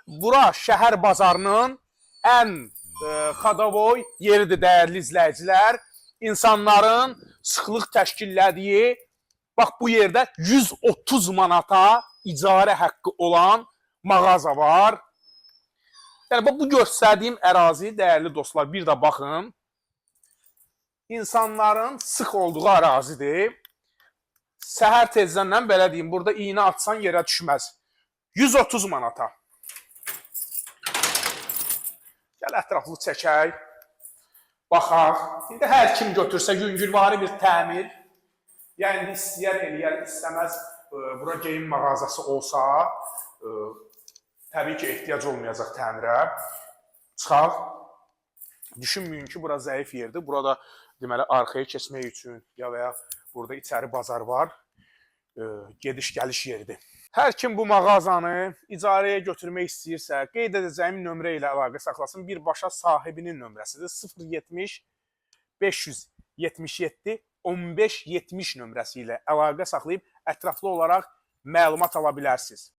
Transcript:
Bura şəhər bazarının ən xadavoy yeridir, dəyərli izləyicilər. İnsanların sıxlıq təşkillədiyi, bax bu yerdə 130 manata icarə haqqı olan mağaza var. Yəni, bu göstərdiyim ərazi, dəyərli dostlar, bir də baxın. İnsanların sıx olduğu ərazidir. Səhər tezdən belə deyim, burada iynə atsan yerə düşməz. 130 manata. Gəl ətraflı çəkək, baxaq. İndi hər kim götürsə yüngülvari bir təmir, yəni istəyər eləyər, istəməz bura geyim mağazası olsa, təbii ki, ehtiyac olmayacaq təmirə. Çıxaq. Düşünməyin ki, bura zəif yerdir. Burada deməli arxaya keçmək üçün ya və ya burada içəri bazar var. Gediş-gəliş yeridir. Hər kim bu mağazanı icarəyə götürmək istəyirsə, qeyd edəcəyim nömrə ilə əlaqə saxlasın. Birbaşa sahibinin nömrəsidir. 070 577 1570 nömrəsi ilə əlaqə saxlayıb ətraflı olaraq məlumat ala bilərsiniz.